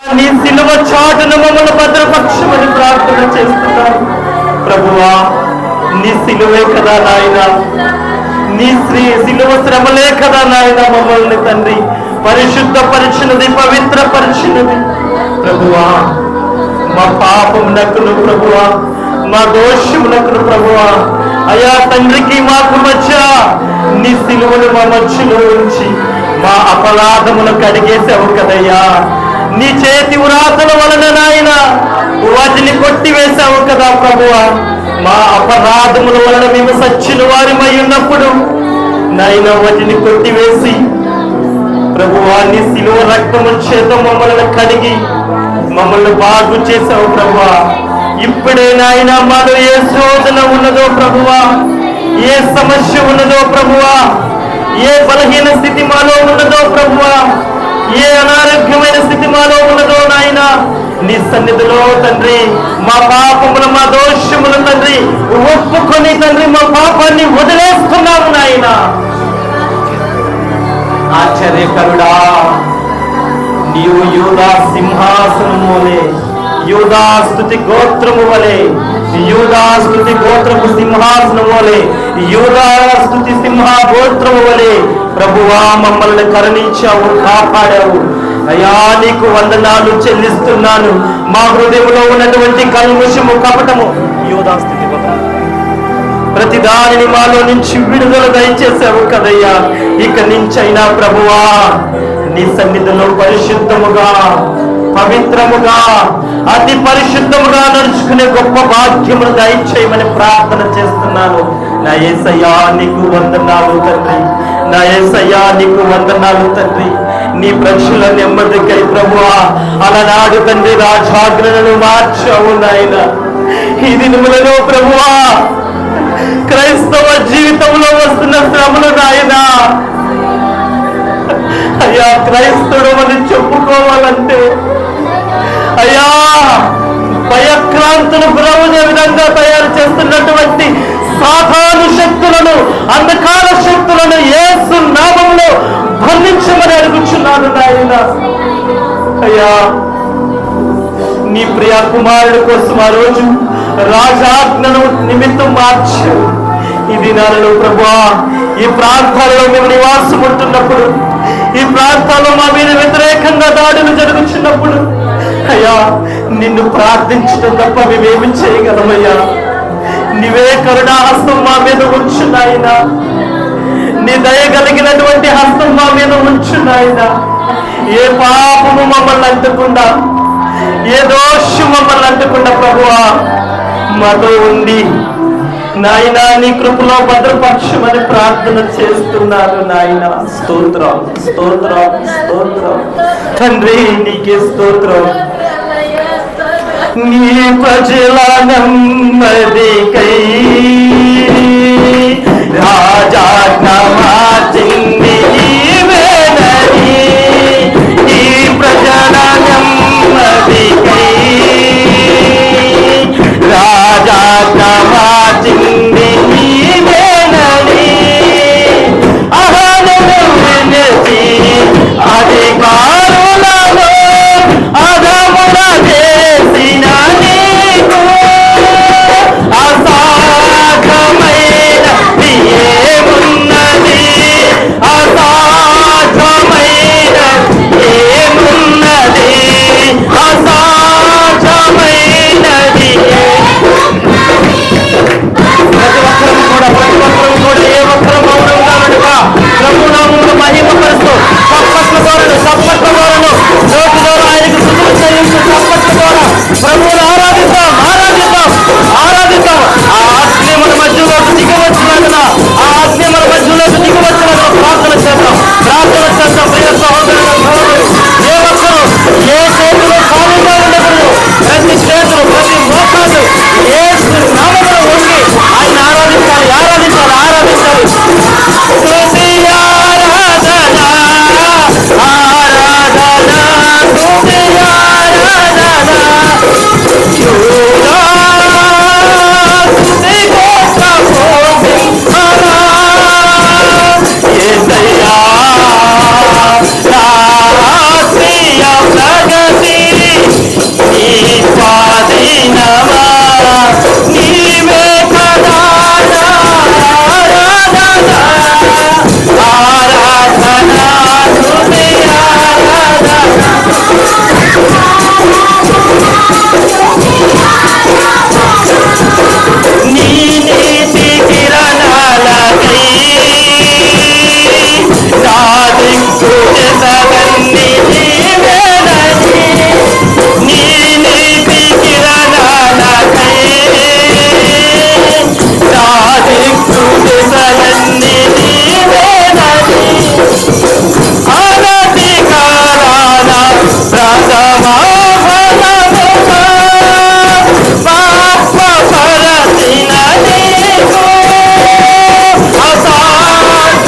నీ సిలువ చాటును మమ్మల్ని భద్రపక్షమని ప్రార్థన చేస్తున్నాను ప్రభువా. నీ సిలువే కదా నాయన, నీ సిలువ శ్రమలే కదా నాయన మమ్మల్ని తండ్రి పరిశుద్ధ పరిచినది, పవిత్ర పరిచినది ప్రభువా. మా పాపమునకును ప్రభువా, మా దోషమునకును ప్రభువా అయా తండ్రికి మాకు మధ్య నీ సిలువను మా మధ్యలో ఉంచి మా అపరాధమును కడిగేసావు కదయ్యా. నీ చేతి వ్రాతల వలన నాయన వాటిని కొట్టివేశావు కదా ప్రభువా. మా అపరాధముల వలన మేము సచ్చిన వారిమై ఉన్నప్పుడు నాయన వాటిని కొట్టివేసి ప్రభువా నీ సిలువ రక్తము చేత మమ్మల్ని కడిగి మమ్మల్ని బాగు చేశావు ప్రభువా. ఇప్పుడే నాయన మాలో ఏ శోధన ఉన్నదో ప్రభువా, ఏ సమస్య ఉన్నదో ప్రభువా, ఏ బలహీన స్థితి మాలో ఉన్నదో ప్రభువా, ఏ అనారోగ్యమైన స్థితి మాలో ఉన్నదో నాయన నీ సన్నిధిలో తండ్రి మా పాపములు, మా దోషములు తండ్రి ఒప్పుకొని తండ్రి మా పాపాన్ని వదిలేస్తున్నాము నాయన. ఆశ్చర్యకరుడా, నీవు యూదా సింహాసనము వలె, యూదా స్తుతి గోత్రము వలె, యూదా స్తుతి గోత్రము సింహాసనము వలె, యూదా స్తుతి సింహ గోత్రము వలె ప్రభువా మమ్మల్ని కరుణించావు, కాపాడావు అయ్యా. నీకు వందనాలు చెల్లిస్తున్నాను. మా హృదయంలో ఉన్నటువంటి కల్ముషము, కపటము, యూదా స్థితి ప్రతి దానిని మాలో నుంచి విడుదల దయచేసావు కదయ్యా. ఇక నుంచైనా ప్రభువా నీ సన్నిధిలో పరిశుద్ధముగా, పవిత్రముగా, అతి పరిశుద్ధముగా నడుచుకునే గొప్ప భాగ్యమును దయచేయమని ప్రార్థన చేస్తున్నాను. నా యేసయ్యా నీకు వందనాలు తండ్రి, నా యేసయ్యా నీకు వందనాలు తండ్రి. నీ ప్రజల నెమ్మదికై ప్రభువా అలనాడు తండ్రి రాజాజ్ఞలను మార్చావు నాయన. ఈ దినములలో ప్రభువా క్రైస్తవ జీవితంలో వస్తున్న శ్రమలు నాయన అయ్యా క్రైస్తవుడు అని చెప్పుకోవాలంటే అయ్యా భయక్రాంతులు గురవునే విధంగా తయారు చేస్తున్నటువంటి సాతాను శక్తులను, అంధకార శక్తులను యేసు నామములో బంధించమని అడుగుచున్నాను నాయన. అయ్యా నీ ప్రియ కుమారుడి కోసం ఆ రోజు రాజాజ్ఞను నిమిత్తం మార్చు. ఈ దినాలలో ప్రభువా ఈ ప్రాంతాలలో మేము నివాసం ఉంటున్నప్పుడు, ఈ ప్రాంతాల్లో మా మీద వ్యతిరేకంగా దాడులు జరుగుతున్నప్పుడు అయ్యా నిన్ను ప్రార్థించడం తప్ప మేమేమి చేయగలమయ్యా. నీవే కరుణా హస్తం మా మీద ఉంచున్నాయినా, నీ దయ కలిగినటువంటి హస్తం మా మీద ఉంచున్నాయినా. ఏ పాపము మమ్మల్ని అంటకుండా, ఏ దోషం మమ్మల్ని అంటకుండా ప్రభువా మాతో ఉండి నాయన నీ కృపలో భద్రపక్షమని ప్రార్థన చేస్తున్నాను నాయన. స్తోత్రం, స్తోత్రం, స్తోత్రం తండ్రి, నీకే స్తోత్రం. నీ ప్రజల నెమ్మదికై రాజాజ్ఞ మార్చింది నీవేనని, నీ ప్రజల నెమ్మదికై రాజాజ్ఞ మార్చింది నీవేనని, అహనను వినచి అధికారులను అధమున చేసిన నీకు అసాధ్యమైన ఏమున్నది. సాధించు దశలన్నీ నీవేనని నీ నీతి కిరణాలకై సాధించు దశలన్నీ నీవేనని ఆనతి కాలాన ప్రథమాహనముగా పాప పరచిన నీకు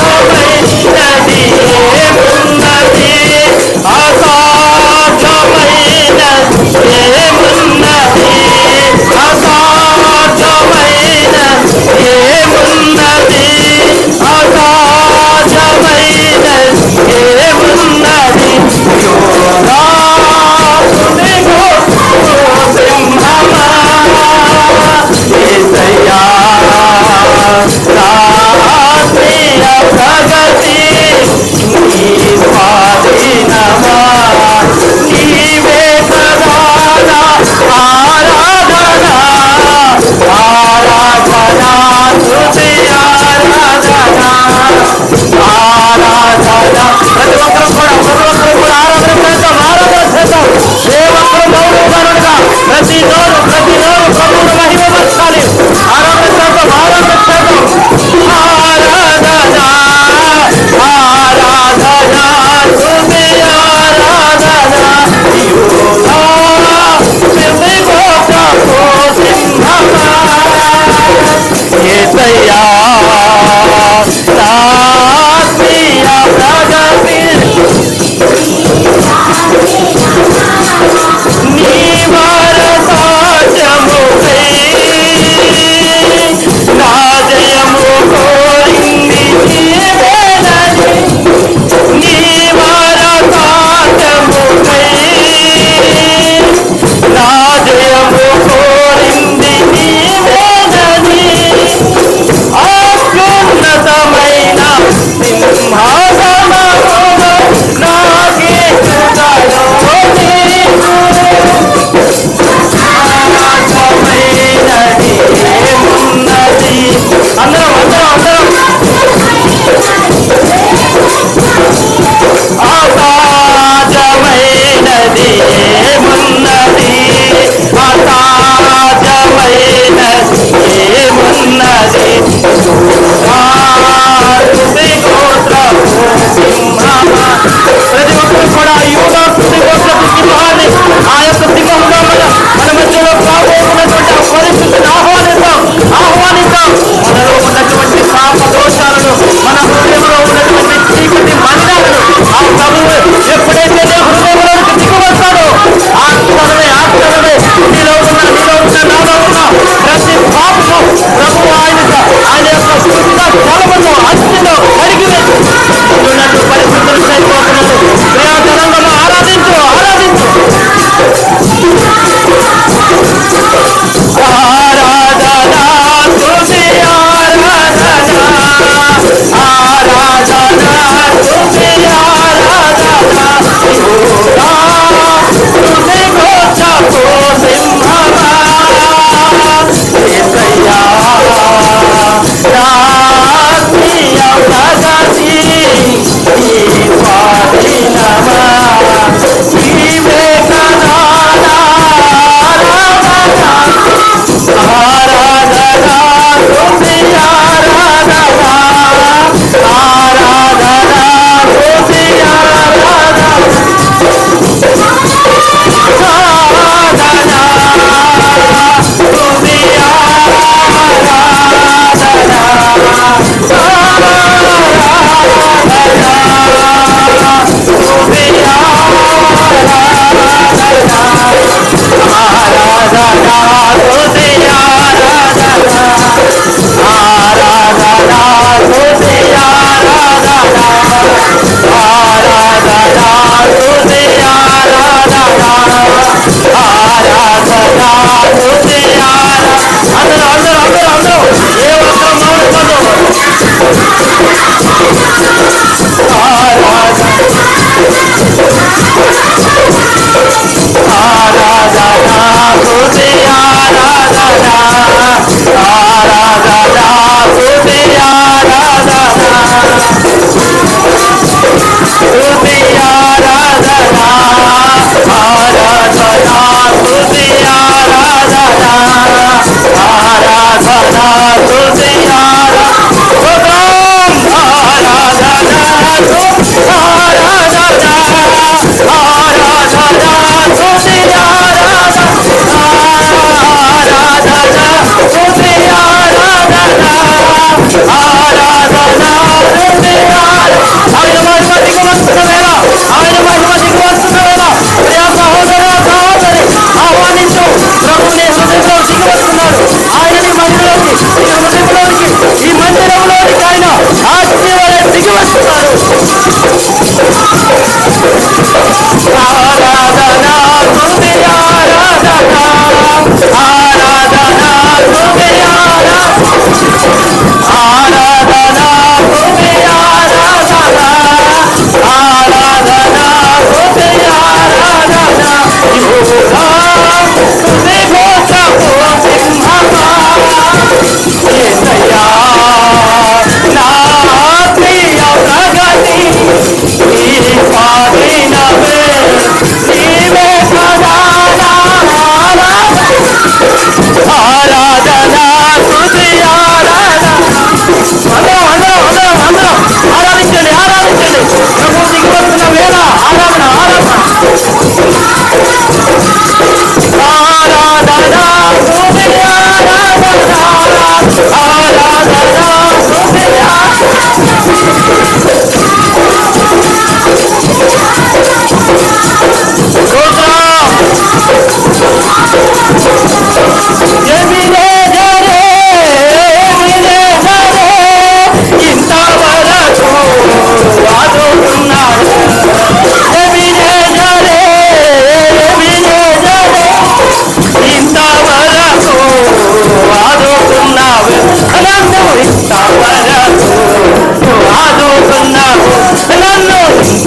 అసాధ్యమైనది ఏమున్నది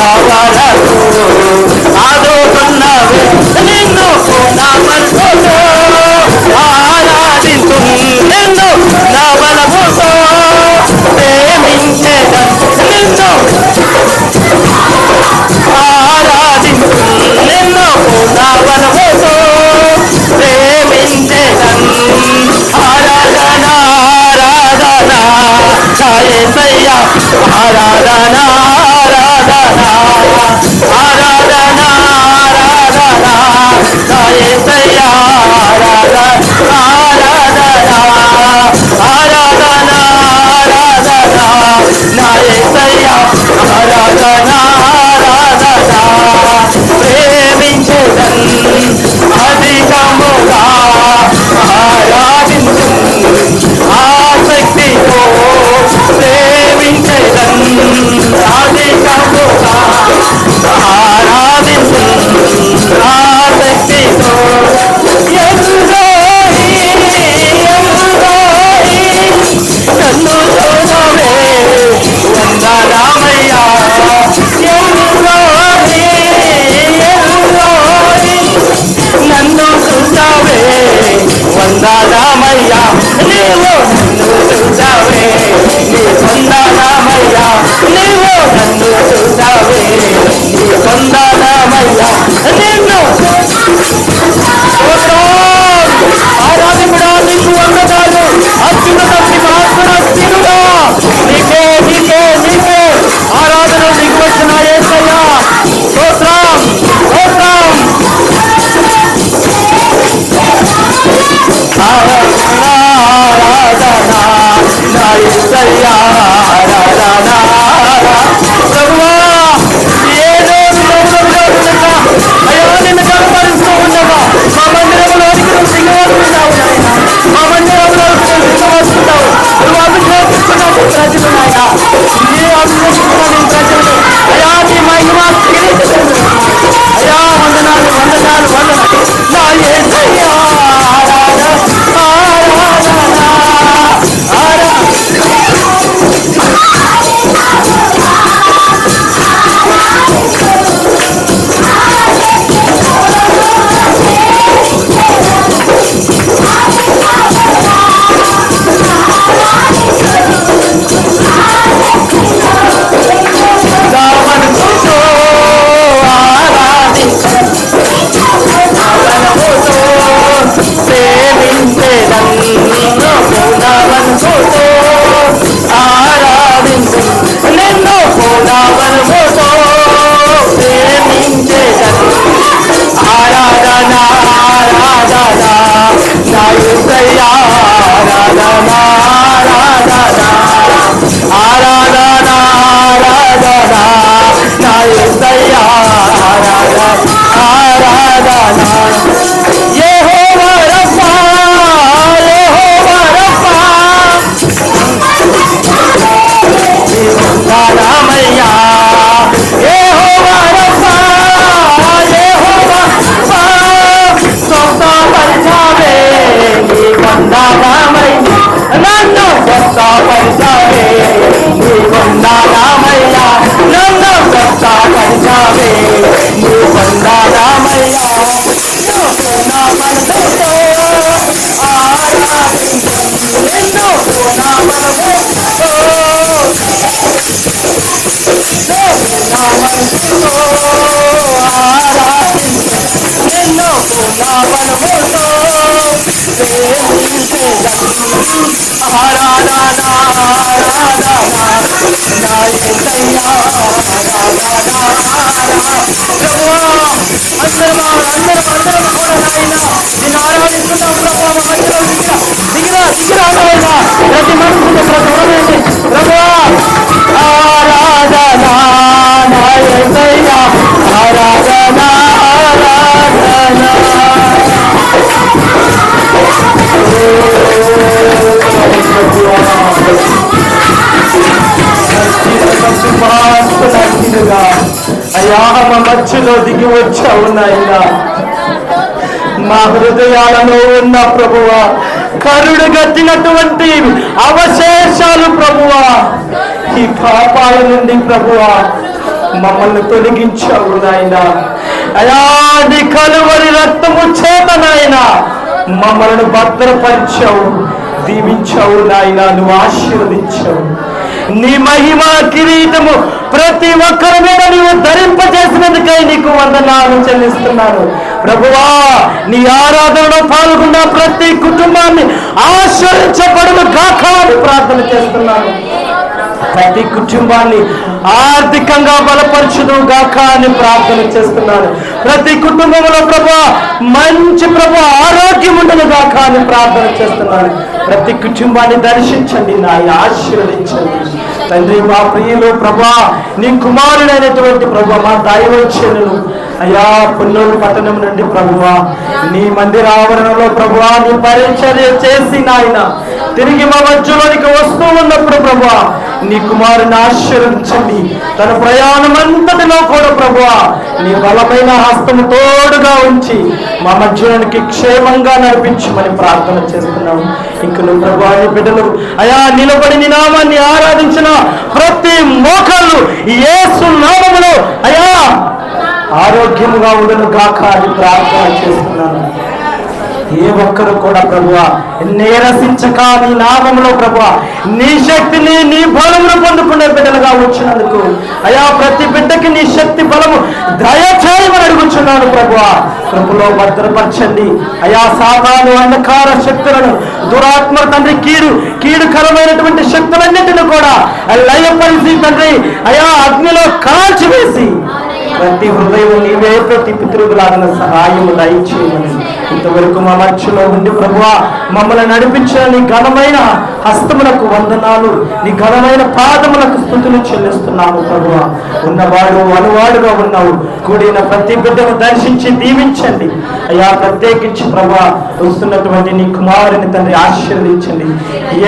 వరకు ఆదుకున్నవే నిన్ను నా మనసుతో ఆరాధించు నిన్ను నా బలముతో ప్రేమించేదను నిన్ను ఆరాధించు నిన్ను నా బలముతో ప్రేమించేదను ఆరాధన ఆరాధన నా యేసయ్యా ఆరాధన ఆరాధన ఆరాధన ఆరాధన నా యేసయ్యా ఆరాధన ఆరాధన ఆరాధన ఆరాధన నా యేసయ్యా ఆరాధన ఆరాధన ప్రేమించెదన్ అధికముగా ఆరాధించు ఆసక్తితో ప్రేమించెదన్ అధికముగా ఆరాధించు ఆసక్తితో నన్ను చూడవే వందనామయ్యా నన్ను చూసావే వందనామయ్యా నీవు నన్ను చూసావే నీ వందనామయ్యా నీవు నన్ను చూసావే నీ వందనామయ్యా నిన్ను ఆరాధించడా నీకు వందనాలు అత్యున్నత సింహాసనస్థిరుడా నీకే నీకే నీకే ఆరాధన నీకు వచ్చిన యేసయ్యా స్తోత్రం స్తోత్రం ఆరాధన నా యేసయ్యా ఆరాధన ప్రభువా ఏదో అయ్యో నిన్ను కనపరుస్తూ ఉండగా మా మందిరంలోనికి నువ్వు దిగవస్తున్నావు నాయన మా మందిరంలోకి నువ్వు దిగవస్తున్నావు నువ్వు అభిషేకిస్తున్నావు ప్రజలు నాయన నీ అభిషేకిస్తున్నావు ప్రజలు అయ్యా నీ మహిమ అయ్యా వందనాలు వందనాలు వందనాలు నా యేసయ్యా ఆరాధన ఆరాధన అయ్యా మా మధ్యలో దిగి వచ్చావు నాయన మా హృదయాలలో ఉన్న ప్రభువా కరుడు గట్టినటువంటి అవశేషాలు ప్రభువా ఈ పాపాల నుండి ప్రభువా మమ్మల్ని తొలగించావు నాయన. అయా నీ కలువరి రక్తము చేత నాయన మమ్మల్ని భద్రపరిచావు, దీవించావు నాయన, నువ్వు ఆశీర్వదించావు. నీ మహిమ కిరీటము ప్రతి ఒక్కరి మీద నీవు ధరింపజేసినందుకై నీకు వందనాలు చెల్లిస్తున్నాను ప్రభువా. నీ ఆరాధనలో పాల్గొన్న ప్రతి కుటుంబాన్ని ఆశీర్వదించబడును గాక అని ప్రార్థన చేస్తున్నాను. ప్రతి కుటుంబాన్ని ఆర్థికంగా బలపరచును గాక అని ప్రార్థన చేస్తున్నాను. ప్రతి కుటుంబంలో ప్రభువా మంచి ప్రభు ఆరోగ్యం ఉండను గాక అని ప్రార్థన చేస్తున్నాను. ప్రతి కుటుంబాన్ని దర్శించండి, నాయన ఆశీర్వదించండి తండ్రి. మా ప్రియులు ప్రభా, నీ కుమారుడైనటువంటి ప్రభు మా దైవజనులు అయ్యా పున్నూరు పట్టణం నుండి ప్రభువా నీ మందిర ఆవరణలో ప్రభువా నీ పరిచర్య చేసి నాయన తిరిగి మా మధ్యలోనికి వస్తూ ఉన్నప్పుడు ప్రభువా నీ కుమారుని ఆశీర్వదించండి. తన ప్రయాణం అంతటిలో కూడా ప్రభువా నీ బలమైన హస్తము తోడుగా ఉంచి మా మధ్యలోనికి క్షేమంగా నడిపించమని ప్రార్థన చేస్తున్నాము. ఇంక నువ్వు ప్రభువా నీ బిడ్డలు అయా నిలబడి నీ నామాన్ని ఆరాధించిన ప్రతి మోకాళ్ళు యేసు నామములో అయా ఆరోగ్యముగా ఉండను గాక అని ప్రార్థన చేస్తున్నాను. ఏ ఒక్కరు కూడా ప్రభువా నీరసించక నీ నామములో ప్రభువా నీ శక్తిని నీ బలమును పొందుకునే బిడ్డలుగా వచ్చినందుకు అయా ప్రతి బిడ్డకి నీ శక్తి బలము దయచేయమని అడుగుచున్నాను ప్రభువా. కృపలో భద్రపరచండి అయా. సాతాను అంధకార శక్తులను దురాత్మ తండ్రి కీడుకరమైనటువంటి శక్తులన్నింటినీ కూడా లయపరిచి తండ్రి అయా అగ్నిలో కాల్చివేసి ప్రతి హృదయం నీవే ప్రతి పితృలాగిన సహాయము దయచేయమని ఇంతవరకు మా మధ్యలో ఉండి ప్రభువా మమ్మల్ని నడిపించిన నీ ఘనమైన హస్తములకు వందనాలు, నీ ఘనమైన పాదములకు స్తుతులు చెల్లిస్తున్నాము ప్రభువా. ఉన్నవాడు అనువాడుగా ఉన్నావు కూడిన ప్రతి బిడ్డను దర్శించి దీవించండి అయ్యా. ప్రత్యేకించి ప్రభువా వస్తున్నటువంటి నీ కుమారుని తండ్రి ఆశీర్వదించండి.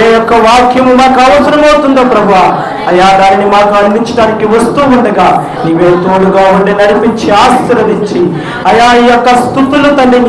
ఏ యొక్క వాక్యము మాకు అవసరమవుతుందో ప్రభువా అయ్యా దానిని మాకు అందించడానికి వస్తూ ఉండగా నీవే తోడుగా ఉండి నడిపించి ఆశీర్వదించి అయా ఈ యొక్క స్తుతులు తండ్రి